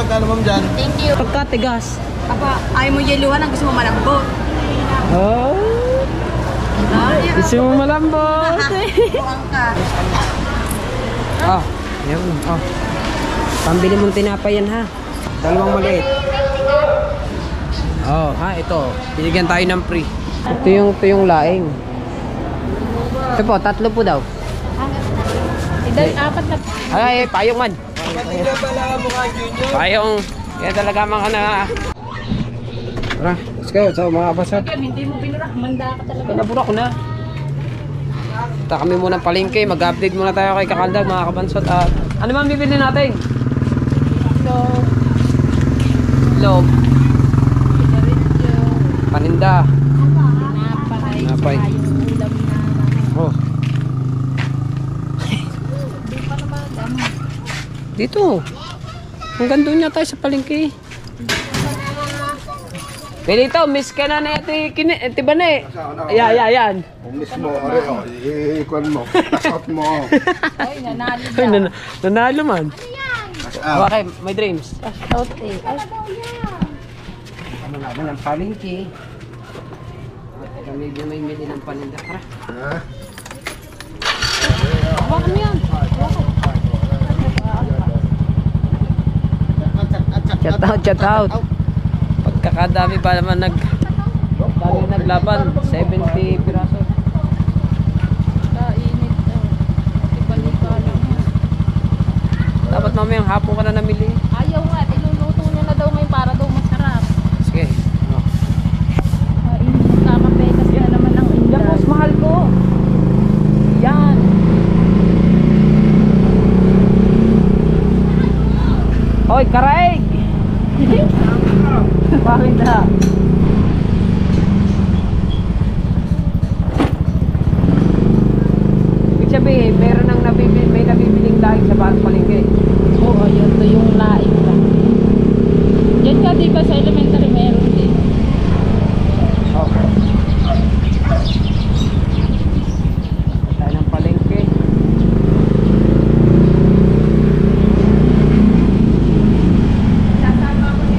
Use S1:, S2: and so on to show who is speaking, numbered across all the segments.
S1: magkano ma'am dyan?
S2: Thank you.
S3: Pagkatigas.
S2: Papa, ayaw mo yeluhan ang gusto mo malambot.
S3: Oh. Gusto mo malambot.
S2: Buang ka.
S3: Ah, yan. Oh. Pambili mong tinapay yan ha. Dalawang maliit. Oh, ha, ito. Binigyan tayo ng free. Ito yung laing. Ito po, 3 po daw.
S2: Apat na.
S3: Ay, payong man.
S1: Paninda pala mukha junior.
S3: Payong. Kaya talaga mga na. Tara, let's go. So, mga basat.
S2: Hindi mo binura. Manda ka talaga.
S3: Nabura ko na. Punta kami muna ng palengke. Mag-update muna tayo kay Kakaldag, mga kabansot. Ano man bibili natin? Log. Paninda. Napay. Oh. Dito. Hanggang doon niya tayo sa palengke. Pilito, miss ka na na ito ba na eh? Yan.
S1: Miss mo, ikon mo, tasot mo.
S2: Ay, nanalo
S3: Ay, nanalo man. Okay, my dreams.
S2: Out eh. Ay,
S3: Ano naman ang palengke? Medyo may mili ng paninda. Tara.
S2: hawakan mo yan.
S3: Shout out. Pagkakadami pa naman naglaban. 70 piraso.
S2: Kainit daw. Ibalika lang.
S3: Dapat mamayang hapon ka na namili.
S2: Ayaw nga. Iluluto niya na daw ngayon para daw masarap.
S3: Sige.
S2: Kakapekas na naman ang
S3: Yan
S2: inday.
S3: mas mahal ko. Yan. Hoy, karaig! Bakit na? Ibig sabihin, meron nang may nabibiling laing sa bahan palengke.
S2: Oo, yun. Ito yung laing lang. Yan ka, di ba sa elementary meron din?
S3: Okay. Tayo ng palengke.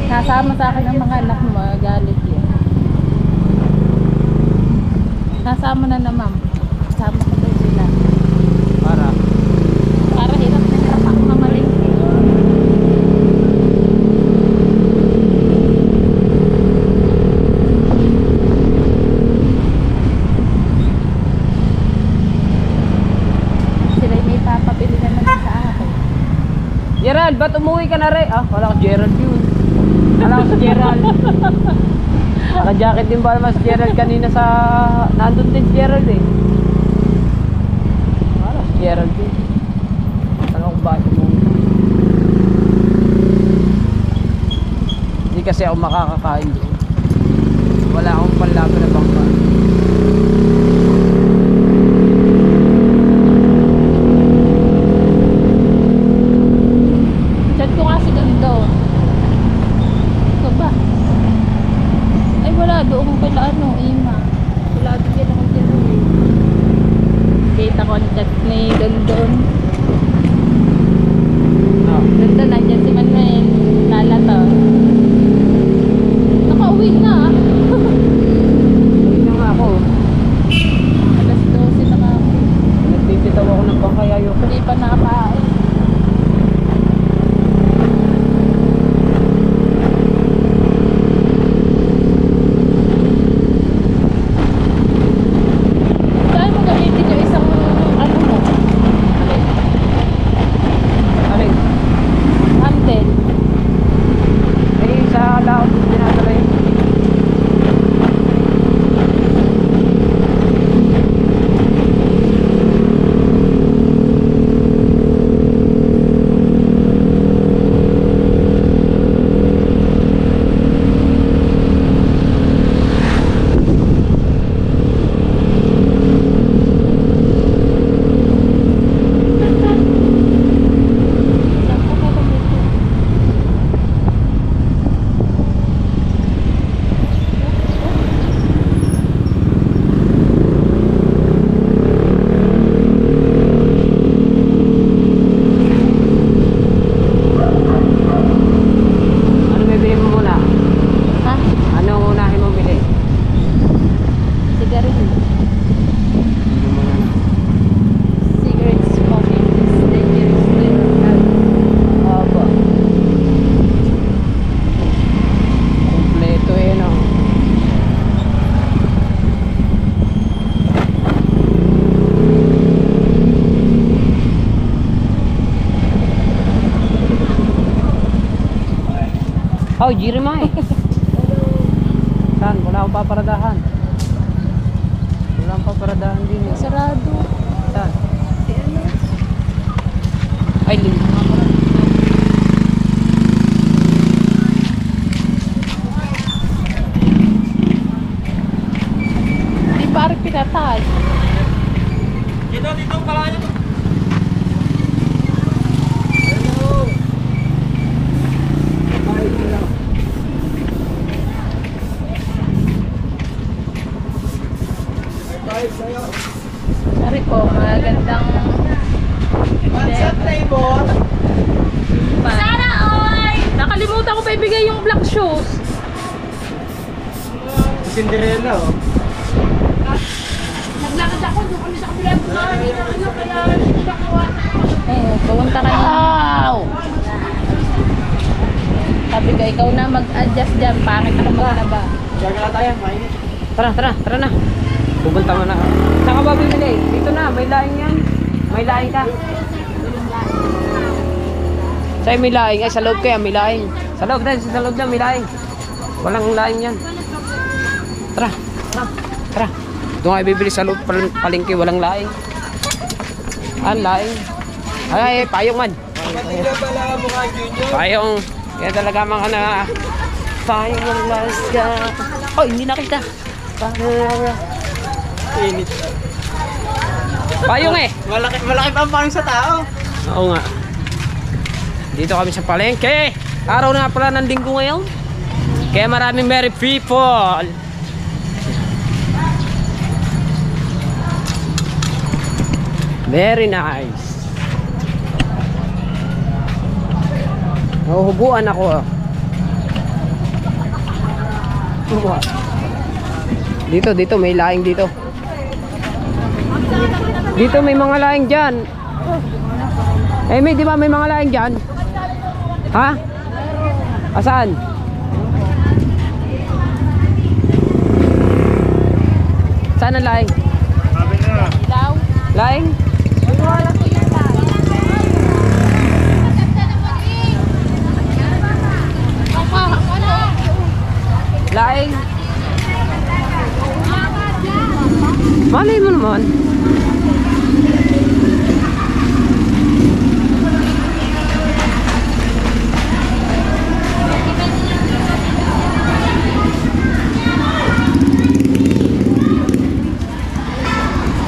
S2: Kasama sa akin ang mga anak mo, magalit yun. Kasama na na ma'am. Kasama ko daw sila. Para hirap na hirap ako mamalingki. Sila may papabili naman sa akin.
S3: Gerald, ba't umuwi ka na rin? Ah, wala ka Gerald yun. Wala ka si Gerald. Naka-jacket din ba naman si Gerald kanina sa... Nandun din si Gerald eh. Wala si Gerald din. Ano kung bakit umuwi ka? Hindi kasi ako makakakain doon. Wala akong panlaban na bangka.
S2: Chat ko nga si Gando. Ito ba? Ay wala, doon pala ano, Ima. Wala din yan akong tinuloy. Kita ko ang chat ni Dondon.
S3: Ah.
S2: Dondon, nandyan si Manuel. Lala to. Nakauwi na ah.
S3: Hindi na nga ako.
S2: Alas 12 na ako.
S3: Nagbibitaw ako ng bangka ayoko.
S2: Hindi pa nakapain. Saan mo gamitin yung isang ano mo?
S3: Alin?
S2: Handle.
S3: Eh, sa laot dinadala yun. Oh, Jeremiah. Saan? Wala akong paparadahan. Wala akong paparadahan din.
S2: Sarado.
S3: Saan? Ay, lima.
S2: Hindi parang pinatay.
S3: Dito pala yun.
S2: Sorry po, magandang Sana oy! Nakalimutan ko pa ibigay yung black shoes.
S1: Cinderella, oh.
S2: Naglakad ako, doon kami sa kabilang kaya pumunta ka na. Sabi ko, ikaw na mag-adjust dyan. Pangit ako maglaba.
S3: Tara na. Pupunta mo na. Saan ka ba bibili? Dito na, may laing yan. May laing ka. Sa'yo may laing. Ay, sa loob kaya may laing. Sa loob na may laing. Walang laing yan. Tara. Doon nga bibili sa loob palengke, walang laing. Laing. Ay, payong man. Payong. Kaya talaga mga na. Payong ng last ka. Oh, hindi nakita.
S1: Init.
S3: Payong eh.
S1: Malaki pa ang payong sa tao.
S3: Oo nga. Dito kami sa palengke. Araw na pala ng linggo ngayon. Kaya maraming merry people. Very nice. Nahuhubuan ako. Dito may laing dito. Dito may mga laing dyan. May di ba may mga laing dyan? Ha? Asaan? Saan ang laing? Laing? Laing? Malay mo naman.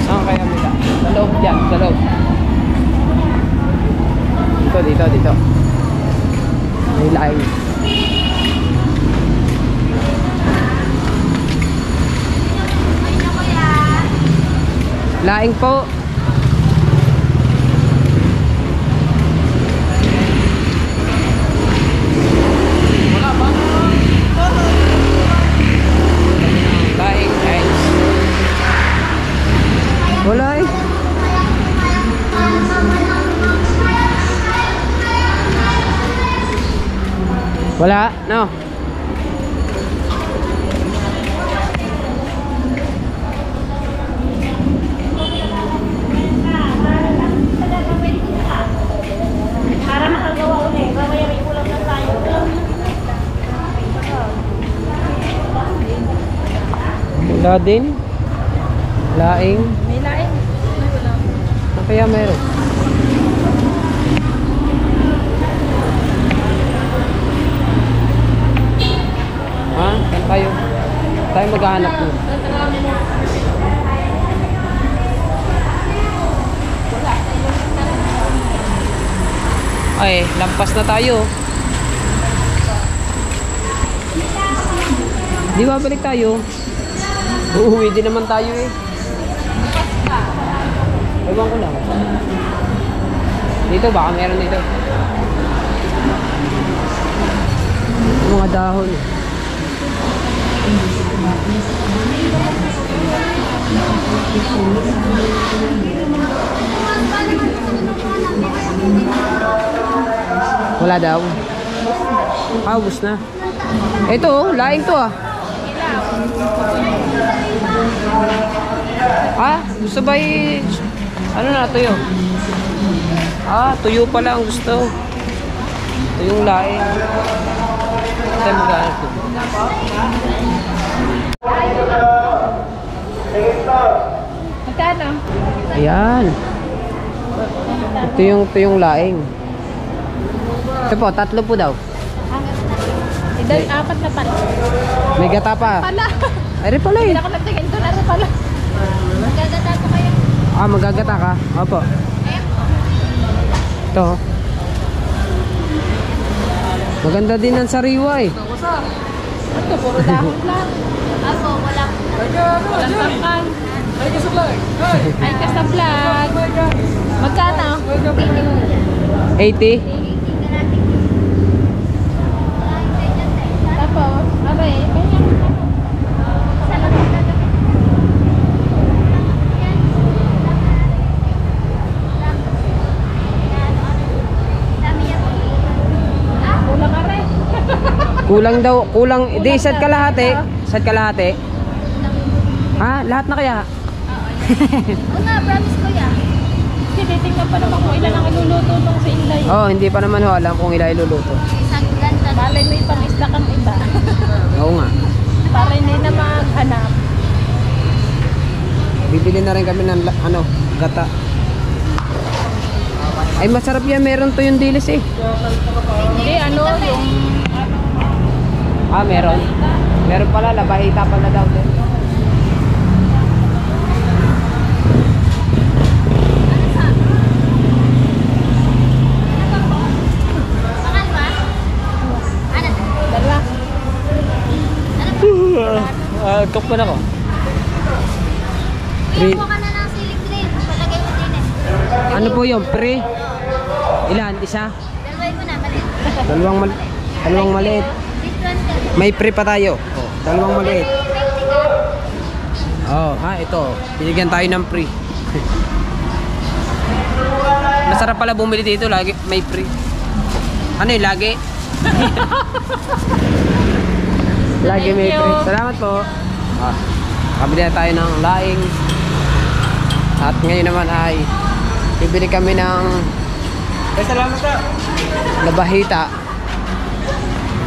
S3: Saan kaya nila? Sa loob dyan, sa loob. Dito. May laing. Laing po. Wala ba? Laing, guys. Wala eh. Wala, no. Wala din. Laing.
S2: May laing.
S3: Ano kaya meron? Ha? Saan tayo? Tayo maghahanap mo. Ay, lampas na tayo. Di ba balik tayo? Uuwi din naman tayo eh. Ewan ko lang. Dito, baka meron dito. Yung mga dahon eh. Wala daw. Ubus na. Ito oh, laing to ah. Gusto ba ano na, tuyo? Tuyo pala ang gusto. Ito yung laing. Tayo mag-aaral ko.
S2: Magkano?
S3: Ayan. Ito yung laing. Ito po, 3 po daw.
S2: Idol, 4 na pala.
S3: May gata pa.
S2: Pala.
S3: Ay, rin pala eh.
S2: Hindi ako nagtingin doon. Ano pala? Magagata ko kayo.
S3: Ah, magagata ka? Opo. Ito. Maganda din ang sariwa eh.
S2: Ito, puro dahon lang. Ako, walang tangkang. Ay, ka sa vlog. Magkano?
S3: 80?
S2: Tapos, aray, kanya. Kulang ka rin.
S3: Kulang daw, kulang. Di, isa't kalahati. Isa't kalahati. Ha? Lahat na kaya?
S2: Oo nga, promise ko yan. Kasi titingnan pa naman kung ilan ang iluluto nung sa Inday.
S3: Oh, hindi pa naman ho alam kung ilan iluluto.
S2: Isang ganda. Malay mo yung pang-isda kang iba.
S3: Oo nga.
S2: Para hindi na maghanap.
S3: Bibili na rin kami ng ano, gata. Ay, masarap yan. Meron to yung dilis eh.
S2: Hindi, ano, yung...
S3: Ah, meron. Meron pala, labahita pala daw din.
S2: Dalawa.
S3: Tok pa na ko.
S2: Kuya, kuha ka na ng siling green. Palagay mo din eh.
S3: Ano po yung pre? Ilan? Isa?
S2: Dalaway mo na, maliit.
S3: Dalawang maliit.
S2: This one ka.
S3: May pre pa tayo. Oh, dalawang maliit.
S2: 20 ka.
S3: Oh, ha, ito. Binigyan tayo ng pre. Masarap pala bumili dito. Lagi may pre. Ano yun? Lagi? Lagi may
S2: Thank
S3: pre.
S2: you.
S3: Salamat po. Ah, kabili na tayo ng laing. At ngayon naman ay bibili kami ng salamat po. Labahita.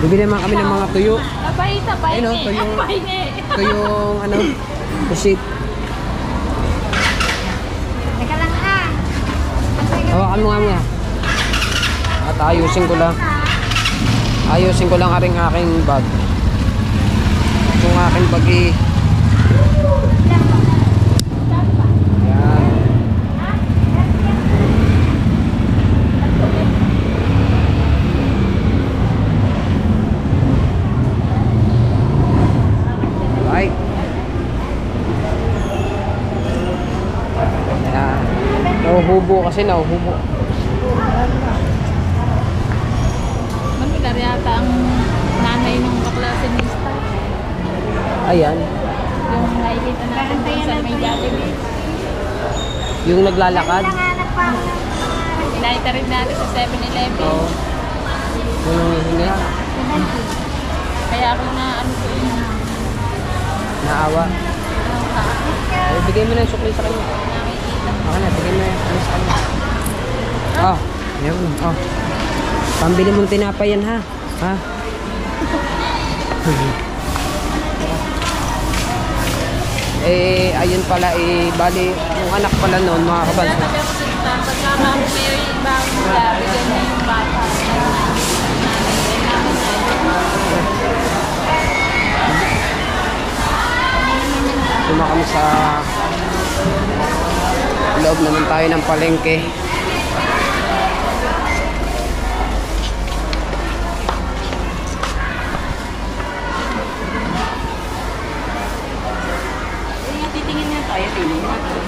S3: Bibili naman kami ng mga tuyo.
S2: Napahita,
S3: Ayun, oh,
S2: pahingi.
S3: ito yung-
S2: Pahingi.
S3: Ito yung ano, pusit.
S2: Teka lang ha.
S3: Hawakan mo nga mga. At ayusin ko lang. Ayusin ko lang aring aking bag. Itong aking bag eh. Ayan. Right. Ayan. Nauhubo kasi nauhubo.
S2: Mamilar yata ang nanay ng kaklase ni Star.
S3: Ayan.
S2: Yung nakikita natin dun sa may Jollibee.
S3: Yung naglalakad.
S2: Pinahita rin natin sa 7-Eleven.
S3: Oo. Yung hihinga.
S2: Kaya ako na ano ko yun.
S3: Naawa. Ay, bigay mo na yung sukli sa kanya.
S2: Nakikita.
S3: Ako na, bigay mo na yung sa kanya. Oh, yan mo. Oh. Pambili mong tinapay yan ha. Ha? Eh, ayun pala eh, bali, yung anak pala noon, mga kabansa.
S2: Sabi ako sa Star, pagkama may ibang mula, bigyan niya yung bata.
S3: Tuma kami sa loob naman tayo ng palengke.
S2: Titingin niya tayo, tingin natin.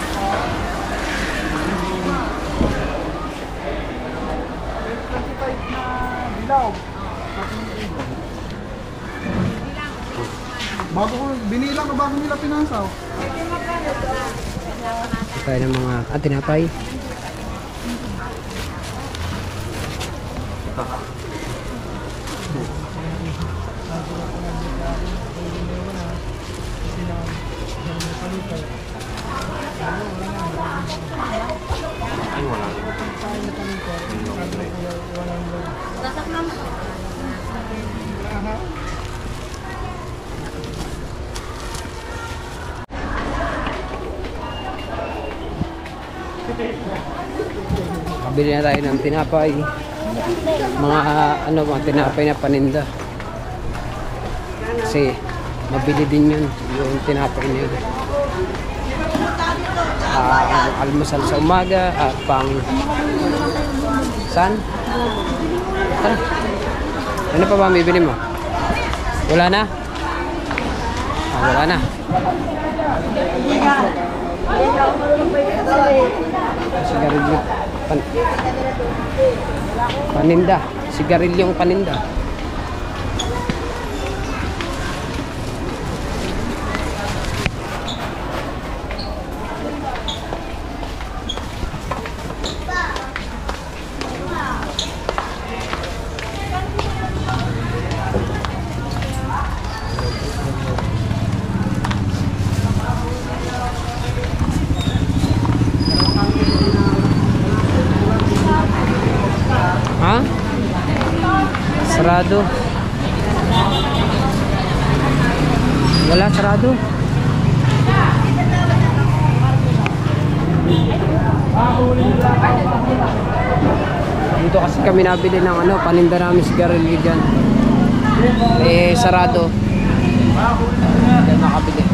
S1: Bago ko, binilang ka bago nila pinansaw.
S3: Tayo ng mga tinapay.
S2: Sasak naman.
S3: Kabili na tayo ng tinapay. Mga tinapay na paninda. Kasi mabili din yun, yung tinapay na yun. Almusal sa umaga at pang saan? Tara. Ano pa ba bibili mo? Wala na? Wala na. Sigarilyo. Paninda. Sigarilyong paninda. Ha? Sarado. Wala, sarado. Dito kasi kami nabili ng paninda namin sigarilyo dyan. Eh, sarado. Kaya nakabili.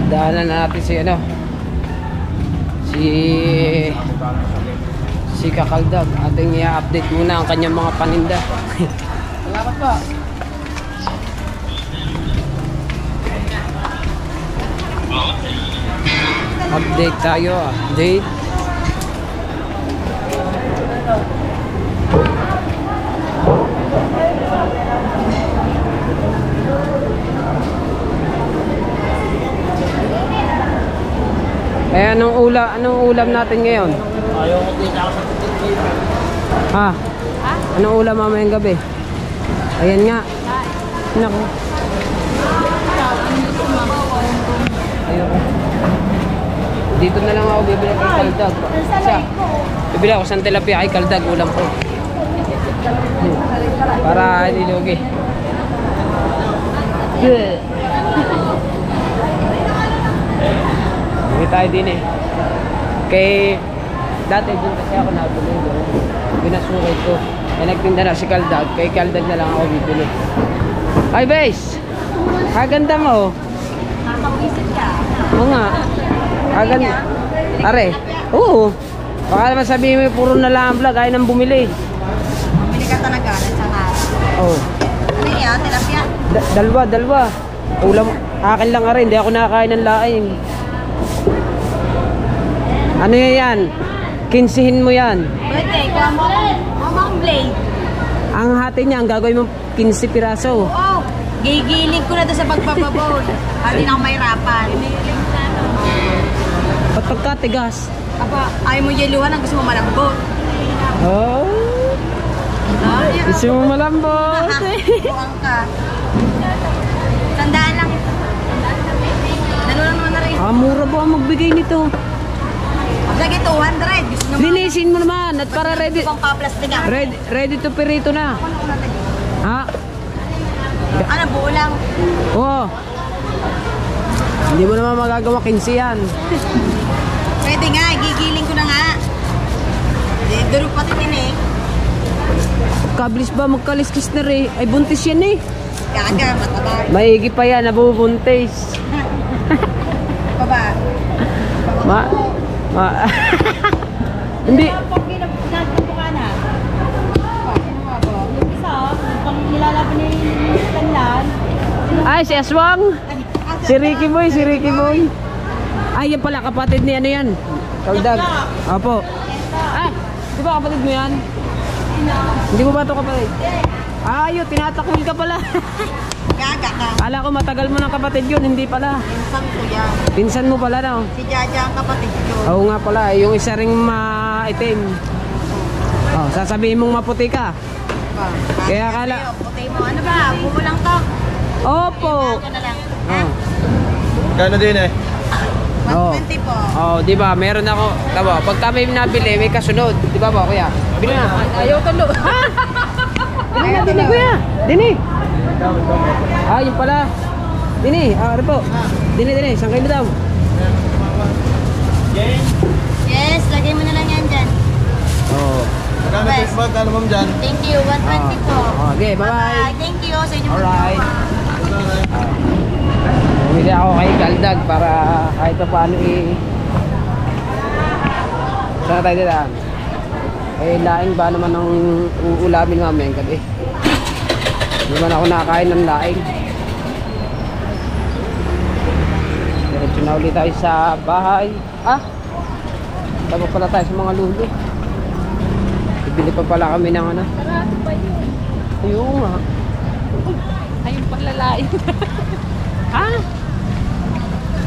S3: Daanan natin si Kakaldag. Ating i-update muna ang kanyang mga paninda. Salamat po. Update tayo, update. Eh, anong ulam natin ngayon?
S1: Ayaw ko din ako sa titik.
S3: Ha? Anong ulam mamayang gabi? Ayan nga. Naku. Ayoko. Dito na lang ako bibili kay Kaldag. Siya. Bibili ako ng tilapia kay Kaldag, ulam ko. Para hindi lugi. Hindi tayo din eh. Kay dati doon kasi ako nabili doon. Binasukay ko. Eh nagtinda na si Kaldag. Kay Kaldag na lang ako bibili. Ay bes! Kaganda mo.
S2: Nakapag-isip ka.
S3: Oo nga. Kaganda. Are. Oo. Baka naman sabihin mo puro na lang vlog. Ayaw nang bumili.
S2: Bumili ka talaga ng sanga.
S3: Oo.
S2: Ano yan? Tilapia?
S3: Dalawa. Ulam. Akin lang rin. Hindi ako nakakain ng laing. Ano yan? Kinsihin mo yan.
S2: Pwede, kuha mo ang blade.
S3: Ang hati niya, ang gagawin mo 15 piraso.
S2: Oh, gigiling ko na doon sa pagpapabol. Hindi na ako mahirapan.
S3: Ba't pagkatigas?
S2: Aba, ayaw mo yeluhan ang gusto mo malambot.
S3: Oh, gusto mo malambot.
S2: Buwang ka. Tandaan lang ito. Nalulang mo na rin.
S3: Mura po ang magbigay nito.
S2: Lagi 200. Gusto naman.
S3: Linisin mo naman at para ready.
S2: Pang pa-plastic ah.
S3: Ready to pirito na. Ha?
S2: Ano, buo lang.
S3: Oo. Hindi mo naman magagawa 15 yan.
S2: Pwede nga, gigiling ko na nga. Durog pati din eh.
S3: Kablis ba magkaliskis na rin? Ay buntis yan eh.
S2: Gaga, mataba.
S3: Maigi pa yan, nabubuntis.
S2: Baba.
S3: Hindi.
S2: Pag nagpunto ka na. Yung isa, pang nilalaban ni Kanlan.
S3: Ay, si Aswang. Si Ricky Boy. Ay, yan pala, kapatid ni ano yan? Kaldag. Opo. Ay, di ba kapatid mo yan? Hindi mo ba ito kapatid? Ay, tinatakul ka pala.
S2: Gaga ka.
S3: Kala ko matagal mo ng kapatid yun, hindi pala.
S2: Pinsan ko yan.
S3: Pinsan mo pala, no?
S2: Si Jaja ang kapatid ko.
S3: Oo nga pala, yung isa ring maitim. Oh, sasabihin mong maputi ka. Kaya akala...
S2: Puti mo. Ano ba? Buo lang to.
S3: Opo.
S2: Gaga na lang.
S3: Oh.
S1: Gano din eh.
S2: 120 po.
S3: Oh, di ba? Meron ako. Tama, pag kami nabili, may kasunod. Di ba ba, kuya? Bili na. Ayaw talo. Ha? Bili na, kuya. Dini. Ah, yun pala. Dini, ano po? Dini, isang kilo daw.
S4: Yes, lagay mo na lang yan dyan.
S3: Oo.
S1: Magkano
S4: Yes.
S1: Facebook? Ano ma'am dyan?
S4: Thank you, 120 po.
S3: Okay, bye-bye.
S4: Thank you sa inyo.
S3: Alright. Bumili ako kay Kaldag para kahit pa paano saan tayo dito? Eh, laing ba naman ang uulamin mamayang gabi? Hindi man ako nakakain ng laing. Diretso na ulit tayo sa bahay. Ah! Tapos pala tayo sa mga lulo. Bibili pa pala kami ng ano.
S2: Sarado pa yun.
S3: Ayun nga.
S2: Ayun pala lain.
S3: Ha?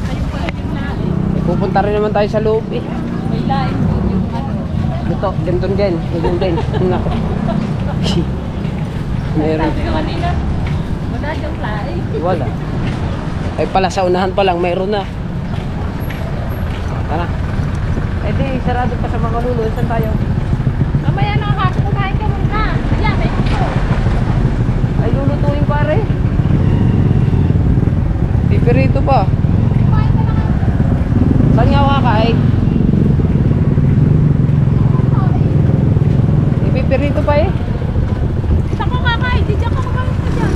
S2: Ayun pala yung lain.
S3: Pupunta rin naman tayo sa loob eh.
S2: May lain po yung ano.
S3: Ito, ganton din. Ganton din. Meron.
S2: Sabi ko kanina, wala yung lain.
S3: Wala. Ay pala sa unahan pa lang, mayroon na. Tara. Eh di, sarado pa sa mga lulo. Saan tayo?
S2: Mamaya nakakasa kumain ka muna. Yan, may ito.
S3: Ay, lulutuin pare. Pipirito pa.
S2: Kumain ka lang.
S3: Saan nga kakain? Ipipirito pa eh.
S2: Saan ko kakain? Di dyan ka kumain ka dyan.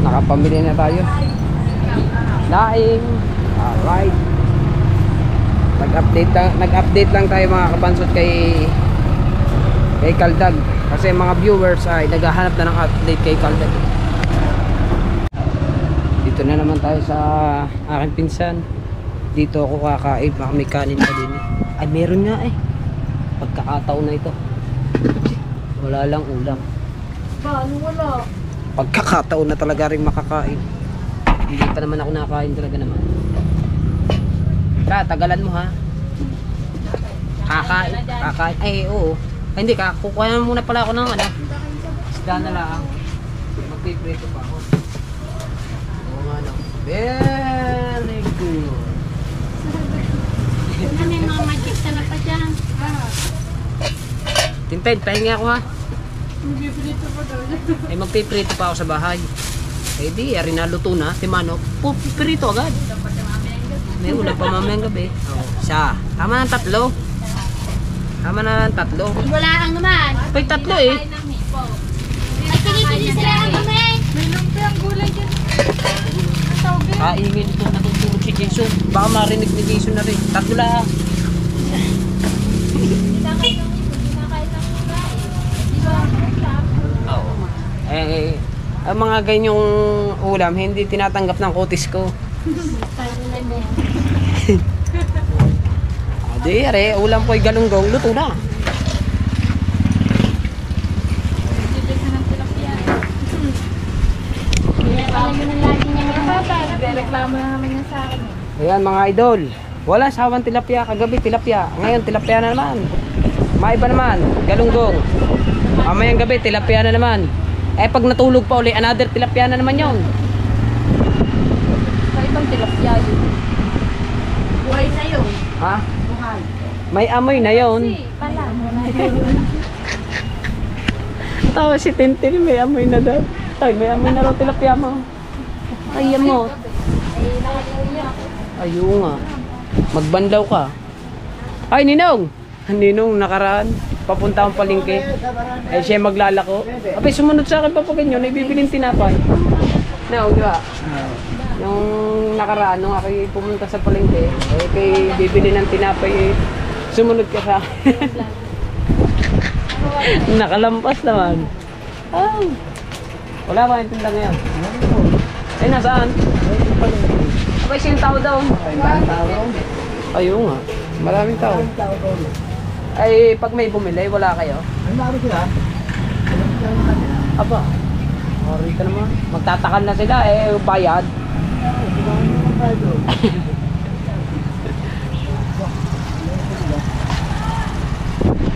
S3: Nakapamili na tayo. Laing. Alright. Nag-update lang tayo mga kabansot kay Kaldag. Kasi mga viewers ay naghahanap na ng update kay Kaldag. Dito na naman tayo sa aking pinsan. Dito ako kakain. Baka may kanin pa din. Ay meron nga eh. Pagkakataon na ito. Wala lang ulam.
S2: Paano wala?
S3: Pagkakataon na talaga rin makakain. Hindi pa naman ako nakakain talaga naman. Tagalan mo ha. Kakain. Ay oo. Ay, hindi, kukuha muna pala ako ng ano. Isda na lang. Magpiprito pa ako. Oo nga no. Very good.
S4: Ano may mga magic na pa dyan?
S3: Tintin, pahingi ako ha. Ay magpiprito pa ako sa bahay. Eh di, ari na luto na. Timano, pirito agad. May ulam pa mamayang gabi. Oh, isa. Tama ng tatlo. Tama na ng tatlo.
S4: Wala ang naman.
S3: Ay, tatlo eh.
S4: At sige sila ang kami.
S2: May lumpiang gulay dyan.
S3: Kaingin ito natutulog si Jason. Baka marinig ni Jason na rin. Tatlo lang. Oo. Eh, ang mga ganyang ulam, hindi tinatanggap ng kutis ko. Di, are, ulam ko'y galunggong, luto na.
S2: Reklamo na naman yan sa akin.
S3: Ayan mga idol. Wala sawang tilapia, kagabi tilapia. Ngayon tilapia na naman. Maiba naman, galunggong. Mamayang gabi tilapia na naman. Eh pag natulog pa uli, another tilapia na naman yon.
S2: Sa ibang tilapia yun.
S4: Buhay na yun.
S3: Ha? May amoy na yon.
S2: Kasi pala.
S3: Tawa si Tintin, may amoy na daw. Ay, may amoy na raw tilapia mo. Ay, mo. Ayun nga. Magbandaw ka. Ay, Ninong! Ninong, nakaraan. Papunta akong palengke. Eh, siya maglalako. Abay, sumunod sa akin papakin yun. Ay, bibiling tinapay. No, di ba? Yung nakaraan, nung ako pumunta sa palengke, eh, kay bibili ng tinapay, eh, sumunod ka sa akin. Nakalampas naman. Ah. Wala ba yung tinda ngayon? Eh, nasaan? Abay, siyang tao daw. Ayun nga. Maraming tao. Ay, pag may bumili, wala kayo?
S1: Ano sila?
S3: Aba. Sorry ka naman. Magtatakal na sila, eh, bayad.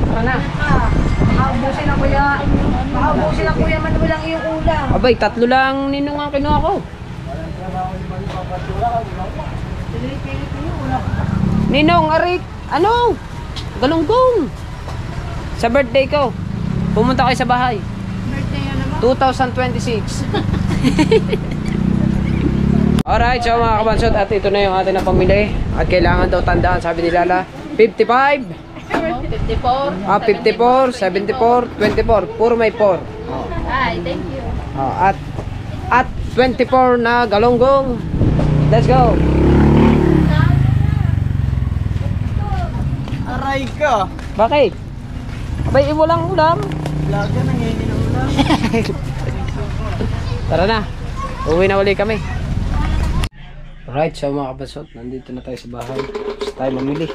S3: Tara na.
S4: Makaubusin na kuya. Makaubusin na kuya man walang iyong ulam.
S3: Abay, tatlo lang ninong ang kinuha ko. Ninong, arik, ano? Galunggong. Sa birthday ko. Pumunta kayo sa bahay. 2026. Alright, so mga kabansot, at ito na yung ating napamili. At kailangan daw tandaan, sabi ni Lala, 55,
S2: 54.
S3: 54, 74, 24. Puro may 4.
S2: Ay, thank you.
S3: At 24 na galonggong. Let's go.
S5: Aray ka!
S3: Bakit? Abay, walang ulam.
S5: Laga nang hindi na ulam.
S3: Tara na. Uwi na uli kami. Alright, so mga kabasot, nandito na tayo sa bahay. Gusto tayo mamili.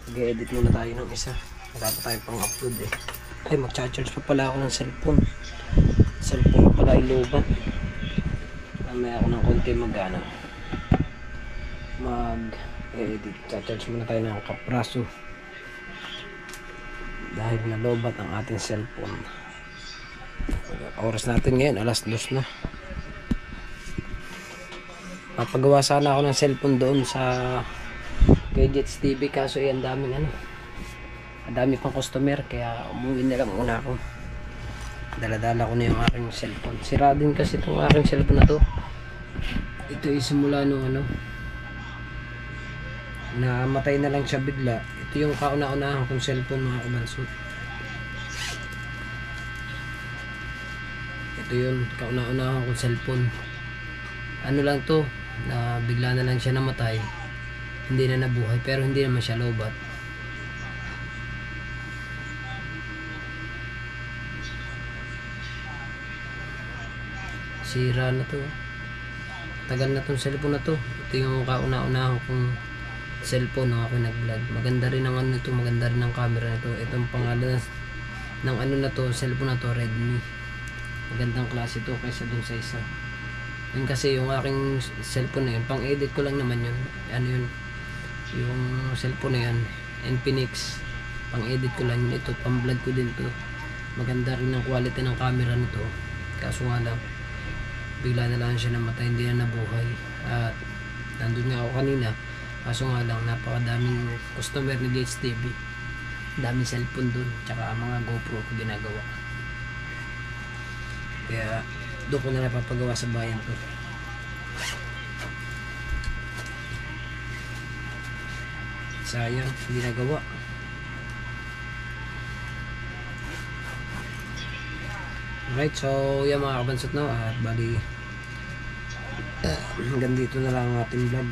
S3: Mag-edit muna tayo ng isa. Wala pa tayo pang upload eh. Ay, mag-charge pa pala ako ng cellphone. Cellphone pa pala iluban. Mamaya ako ng konti mag-edit. Charge muna tayo ng kapraso. Dahil nalobat ang ating cellphone. Oras natin ngayon, alas 2 na. Mapagawa sana ako ng cellphone doon sa Gadgets TV, kaso yan daming dami pang customer, kaya umuwi na lang muna ako. Dala-dala ko na yung aking cellphone. Sira din kasi itong aking cellphone na to. Ito ay simula nung namatay na lang siya bigla. Ito yung kauna-unahan kong cellphone, mga kabansot. Ito yun, kauna-unahan kong cellphone. Ano lang to, na bigla na lang siya namatay, hindi na nabuhay, pero hindi naman siya lobat. Sira na to, tagal na tong cellphone na to. Ito yung kauna-unahan kong cellphone nung ako nag-vlog. Maganda rin ang ito, maganda rin ang camera nito. Itong pangalan ng na to, cellphone na to, Redmi. Magandang klase to kaysa dun sa isa. Yun kasi yung aking cellphone na yun, pang edit ko lang naman yun. Yung cellphone na yun, Infinix, pang edit ko lang yun. Ito, pang vlog ko din to. Maganda rin ang quality ng camera nito. Kaso nga lang, bigla na lang siya namatay, hindi na nabuhay. At nandun nga ako kanina, kaso nga lang, napakadaming customer ni Gadgets TV. Daming cellphone dun, tsaka mga GoPro ko ginagawa. Kaya doon ko na napapagawa sa bayan ko. Sayang, hindi nagawa. Alright, so yan mga kabansot na. At bali, hanggang dito na lang ang ating vlog.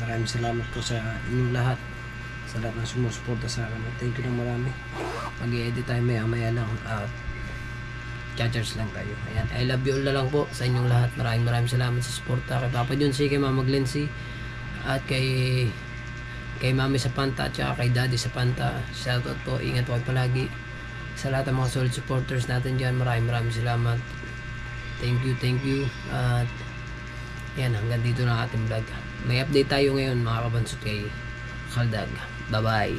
S3: Maraming salamat po sa inyong lahat, sa lahat ng sumusuporta sa akin. Thank you ng marami. Mag-i-edit tayo maya lang at chargers lang tayo. Ayan, I love you all na lang po sa inyong lahat. Maraming salamat sa suporta kay Papa John C, kay Mama Glency, at kay Mami sa Panta, at kay Daddy sa Panta. Shoutout po, ingat po palagi sa lahat ng mga solid supporters natin dyan. Maraming salamat. Thank you. At yan, hanggang dito na ating vlog. May update tayo ngayon mga kabansot kay Kaldag. Bye bye.